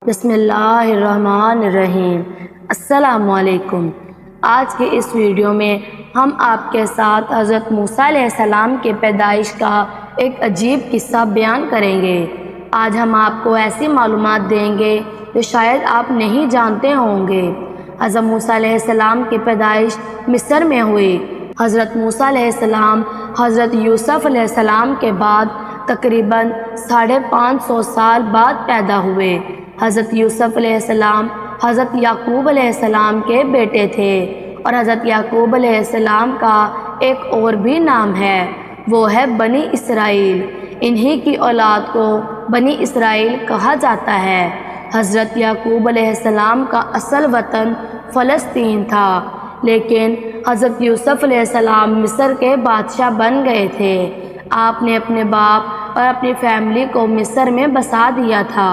بسم اللہ الرحمن الرحیم۔ السلام علیکم۔ آج کے اس ویڈیو میں ہم آپ کے ساتھ حضرت موسیٰ علیہ السلام کے پیدائش کا ایک عجیب قصہ بیان کریں گے۔ آج ہم آپ کو ایسی معلومات دیں گے جو شاید آپ نہیں جانتے ہوں گے۔ حضرت موسیٰ علیہ السلام کی پیدائش مصر میں ہوئی۔ حضرت موسیٰ علیہ السلام حضرت یوسف علیہ السلام کے بعد تقریباً 550 سال بعد پیدا ہوئے۔ حضرت یوسف علیہ السلام حضرت یعقوب علیہ السلام کے بیٹے تھے، اور حضرت یعقوب علیہ السلام کا ایک اور بھی نام ہے، وہ ہے بنی اسرائیل۔ انہی کی اولاد کو بنی اسرائیل کہا جاتا ہے۔ حضرت یعقوب علیہ السلام کا اصل وطن فلسطین تھا، لیکن حضرت یوسف علیہ السلام مصر کے بادشاہ بن گئے تھے۔ آپ نے اپنے باپ اور اپنی فیملی کو مصر میں بسا دیا تھا،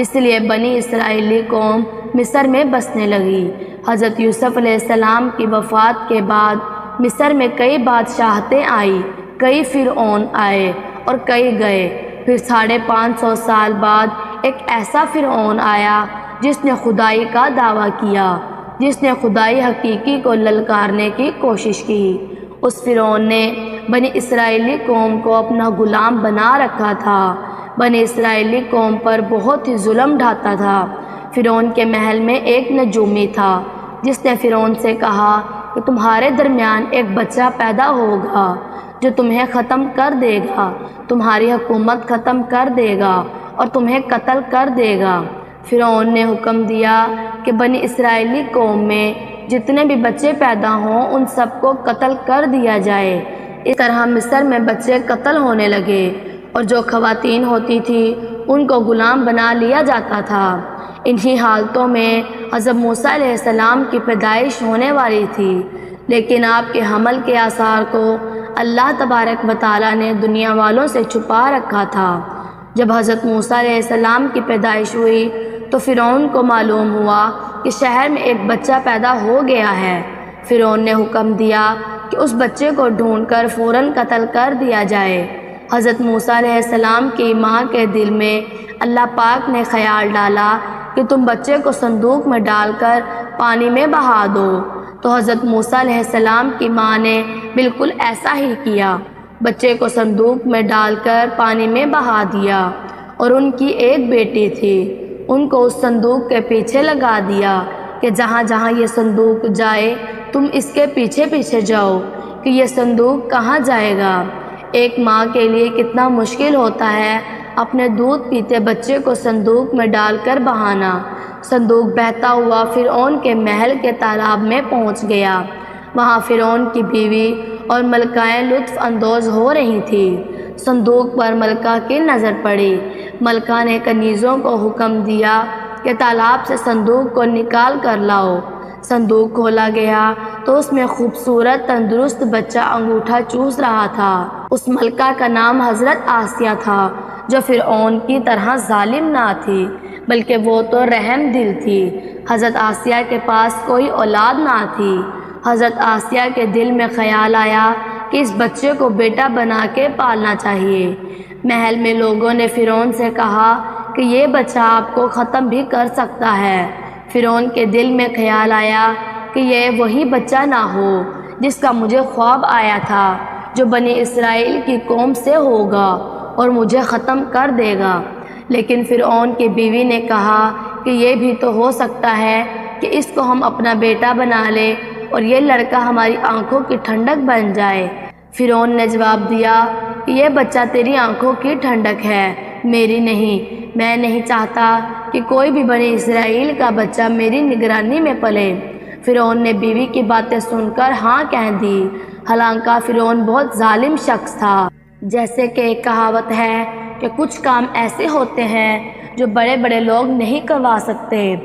اس لیے بنی اسرائیلی قوم مصر میں بسنے لگی۔ حضرت یوسف علیہ السلام کی وفات کے بعد مصر میں کئی بادشاہتیں آئیں، کئی فرعون آئے اور کئی گئے۔ پھر 550 سال بعد ایک ایسا فرعون آیا جس نے خدائی کا دعویٰ کیا، جس نے خدائی حقیقی کو للکارنے کی کوشش کی۔ اس فرعون نے بنی اسرائیلی قوم کو اپنا غلام بنا رکھا تھا، بنی اسرائیلی قوم پر بہت ہی ظلم ڈھاتا تھا۔ فرعون کے محل میں ایک نجومی تھا جس نے فرعون سے کہا کہ تمہارے درمیان ایک بچہ پیدا ہوگا جو تمہیں ختم کر دے گا، تمہاری حکومت ختم کر دے گا اور تمہیں قتل کر دے گا۔ فرعون نے حکم دیا کہ بنی اسرائیلی قوم میں جتنے بھی بچے پیدا ہوں ان سب کو قتل کر دیا جائے۔ اس طرح مصر میں بچے قتل ہونے لگے، اور جو خواتین ہوتی تھی ان کو غلام بنا لیا جاتا تھا۔ انہی حالتوں میں حضرت موسیٰ علیہ السلام کی پیدائش ہونے والی تھی، لیکن آپ کے حمل کے آثار کو اللہ تبارک و تعالیٰ نے دنیا والوں سے چھپا رکھا تھا۔ جب حضرت موسیٰ علیہ السلام کی پیدائش ہوئی تو فرعون کو معلوم ہوا کہ شہر میں ایک بچہ پیدا ہو گیا ہے۔ فرعون نے حکم دیا کہ اس بچے کو ڈھونڈ کر فوراً قتل کر دیا جائے۔ حضرت موسیٰ علیہ السلام کی ماں کے دل میں اللہ پاک نے خیال ڈالا کہ تم بچے کو صندوق میں ڈال کر پانی میں بہا دو، تو حضرت موسیٰ علیہ السلام کی ماں نے بالکل ایسا ہی کیا، بچے کو صندوق میں ڈال کر پانی میں بہا دیا، اور ان کی ایک بیٹی تھی، ان کو اس صندوق کے پیچھے لگا دیا کہ جہاں جہاں یہ صندوق جائے تم اس کے پیچھے پیچھے جاؤ کہ یہ صندوق کہاں جائے گا۔ ایک ماں کے لیے کتنا مشکل ہوتا ہے اپنے دودھ پیتے بچے کو صندوق میں ڈال کر بہانا۔ صندوق بہتا ہوا فرعون کے محل کے تالاب میں پہنچ گیا۔ وہاں فرعون کی بیوی اور ملکائیں لطف اندوز ہو رہی تھی۔ صندوق پر ملکہ کی نظر پڑی۔ ملکہ نے کنیزوں کو حکم دیا کہ تالاب سے صندوق کو نکال کر لاؤ۔ صندوق کھولا گیا تو اس میں خوبصورت تندرست بچہ انگوٹھا چوس رہا تھا۔ اس ملکہ کا نام حضرت آسیہ تھا، جو فرعون کی طرح ظالم نہ تھی، بلکہ وہ تو رحم دل تھی۔ حضرت آسیہ کے پاس کوئی اولاد نہ تھی۔ حضرت آسیہ کے دل میں خیال آیا کہ اس بچے کو بیٹا بنا کے پالنا چاہیے۔ محل میں لوگوں نے فرعون سے کہا کہ یہ بچہ آپ کو ختم بھی کر سکتا ہے۔ فرعون کے دل میں خیال آیا کہ یہ وہی بچہ نہ ہو جس کا مجھے خواب آیا تھا، جو بنی اسرائیل کی قوم سے ہوگا اور مجھے ختم کر دے گا۔ لیکن فرعون کی بیوی نے کہا کہ یہ بھی تو ہو سکتا ہے کہ اس کو ہم اپنا بیٹا بنا لیں اور یہ لڑکا ہماری آنکھوں کی ٹھنڈک بن جائے۔ فرعون نے جواب دیا کہ یہ بچہ تیری آنکھوں کی ٹھنڈک ہے، میری نہیں۔ میں نہیں چاہتا کہ کوئی بھی بنی اسرائیل کا بچہ میری نگرانی میں پلے۔ فرعون نے بیوی کی باتیں سن کر ہاں کہہ دی۔ حالانکہ فرعون بہت ظالم شخص تھا۔ جیسے کہ ایک کہاوت ہے کہ کچھ کام ایسے ہوتے ہیں جو بڑے بڑے لوگ نہیں کروا سکتے،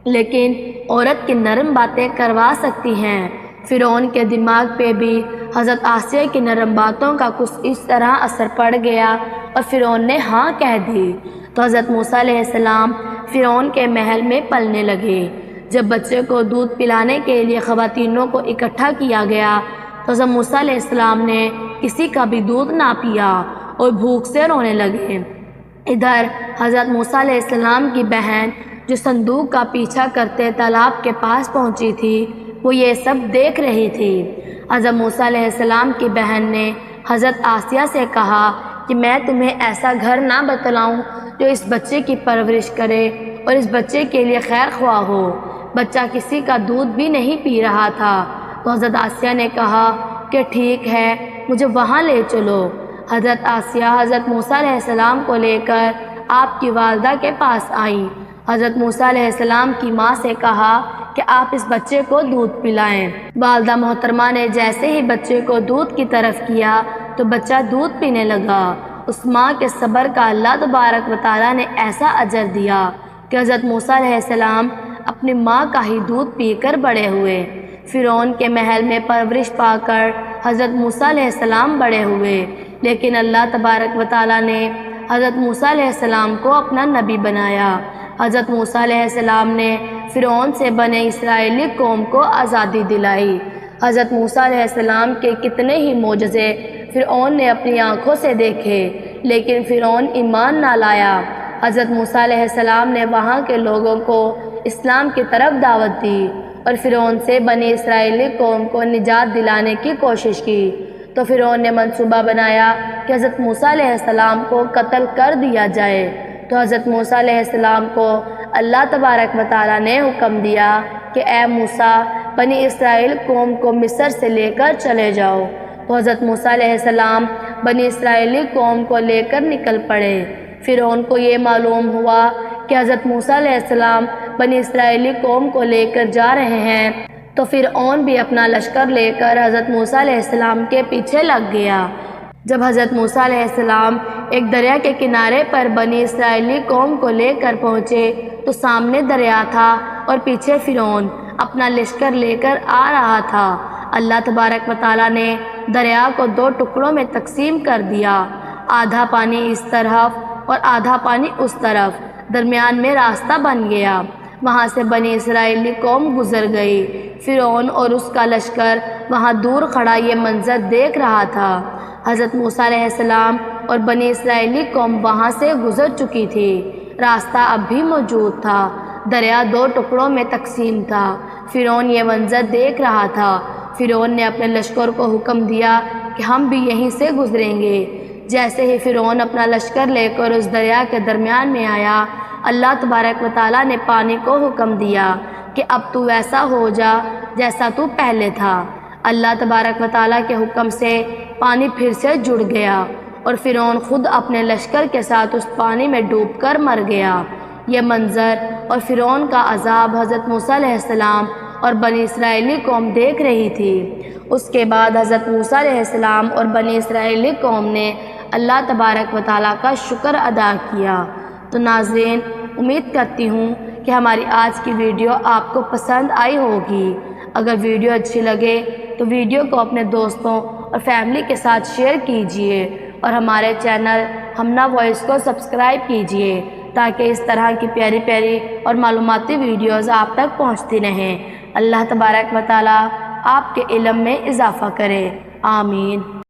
لیکن عورت کی نرم باتیں کروا سکتی ہیں۔ فرعون کے دماغ پہ بھی حضرت آسیہ کی نرم باتوں کا کچھ اس طرح اثر پڑ گیا اور فرعون نے ہاں کہہ دی۔ تو حضرت موسیٰ علیہ السلام فرعون کے محل میں پلنے لگے۔ جب بچے کو دودھ پلانے کے لیے خواتینوں کو اکٹھا کیا گیا تو حضرت موسیٰ علیہ السلام نے کسی کا بھی دودھ نہ پیا اور بھوک سے رونے لگے۔ ادھر حضرت موسیٰ علیہ السلام کی بہن جو صندوق کا پیچھا کرتے تالاب کے پاس پہنچی تھی وہ یہ سب دیکھ رہی تھی۔ حضرت موسیٰ علیہ السلام کی بہن نے حضرت آسیہ سے کہا کہ میں تمہیں ایسا گھر نہ بتلاؤں جو اس بچے کی پرورش کرے اور اس بچے کے لیے خیر خواہ ہو۔ بچہ کسی کا دودھ بھی نہیں پی رہا تھا۔ تو حضرت آسیہ نے کہا کہ ٹھیک ہے، مجھے وہاں لے چلو۔ حضرت آسیہ حضرت موسیٰ علیہ السلام کو لے کر آپ کی والدہ کے پاس آئیں۔ حضرت موسیٰ علیہ السلام کی ماں سے کہا کہ آپ اس بچے کو دودھ پلائیں۔ والدہ محترمہ نے جیسے ہی بچے کو دودھ کی طرف کیا تو بچہ دودھ پینے لگا۔ اس ماں کے صبر کا اللہ تبارک و تعالیٰ نے ایسا اجر دیا کہ حضرت موسیٰ علیہ السلام اپنی ماں کا ہی دودھ پی کر بڑے ہوئے۔ فرعون کے محل میں پرورش پا کر حضرت موسیٰ علیہ السلام بڑے ہوئے، لیکن اللہ تبارک و تعالیٰ نے حضرت موسیٰ علیہ السلام کو اپنا نبی بنایا۔ حضرت موسیٰ علیہ السلام نے فرعون سے بنی اسرائیلی قوم کو آزادی دلائی۔ حضرت موسیٰ علیہ السلام کے کتنے ہی معجزے فرعون نے اپنی آنکھوں سے دیکھے، لیکن فرعون ایمان نہ لایا۔ حضرت موسیٰ علیہ السلام نے وہاں کے لوگوں کو اسلام کی طرف دعوت دی اور فرعون سے بنی اسرائیلی قوم کو نجات دلانے کی کوشش کی۔ تو فرعون نے منصوبہ بنایا کہ حضرت موسیٰ علیہ السلام کو قتل کر دیا جائے۔ تو حضرت موسیٰ علیہ السلام کو اللہ تبارک و تعالیٰ نے حکم دیا کہ اے موسیٰ، بنی اسرائیل قوم کو مصر سے لے کر چلے جاؤ۔ تو حضرت موسیٰ علیہ السلام بنی اسرائیلی قوم کو لے کر نکل پڑے۔ فرعون کو یہ معلوم ہوا کہ حضرت موسیٰ علیہ السلام بنی اسرائیلی قوم کو لے کر جا رہے ہیں، تو فرعون بھی اپنا لشکر لے کر حضرت موسیٰ علیہ السلام کے پیچھے لگ گیا۔ جب حضرت موسیٰ علیہ السلام ایک دریا کے کنارے پر بنی اسرائیلی قوم کو لے کر پہنچے تو سامنے دریا تھا اور پیچھے فرعون اپنا لشکر لے کر آ رہا تھا۔ اللہ تبارک و تعالیٰ نے دریا کو دو ٹکڑوں میں تقسیم کر دیا، آدھا پانی اس طرف اور آدھا پانی اس طرف، درمیان میں راستہ بن گیا۔ وہاں سے بنی اسرائیلی قوم گزر گئی۔ فرعون اور اس کا لشکر وہاں دور کھڑا یہ منظر دیکھ رہا تھا۔ حضرت موسیٰ علیہ السلام اور بنی اسرائیلی قوم وہاں سے گزر چکی تھی۔ راستہ اب بھی موجود تھا، دریا دو ٹکڑوں میں تقسیم تھا۔ فرعون یہ منظر دیکھ رہا تھا۔ فرعون نے اپنے لشکر کو حکم دیا کہ ہم بھی یہیں سے گزریں گے۔ جیسے ہی فرعون اپنا لشکر لے کر اس دریا کے درمیان میں آیا، اللہ تبارک و تعالیٰ نے پانی کو حکم دیا کہ اب تو ویسا ہو جا جیسا تو پہلے تھا۔ اللہ تبارک و تعالیٰ کے حکم سے پانی پھر سے جڑ گیا اور فرعون خود اپنے لشکر کے ساتھ اس پانی میں ڈوب کر مر گیا۔ یہ منظر اور فرعون کا عذاب حضرت موسیٰ علیہ السلام اور بنی اسرائیلی قوم دیکھ رہی تھی۔ اس کے بعد حضرت موسیٰ علیہ السلام اور بنی اسرائیلی قوم نے اللہ تبارک و تعالیٰ کا شکر ادا کیا۔ تو ناظرین، امید کرتی ہوں کہ ہماری آج کی ویڈیو آپ کو پسند آئی ہوگی۔ اگر ویڈیو اچھی لگے تو ویڈیو کو اپنے دوستوں اور فیملی کے ساتھ شیئر کیجیے اور ہمارے چینل ہمنا وائس کو سبسکرائب کیجیے تاکہ اس طرح کی پیاری پیاری اور معلوماتی ویڈیوز آپ تک پہنچتی رہیں۔ اللہ تبارک و تعالیٰ آپ کے علم میں اضافہ کرے، آمین۔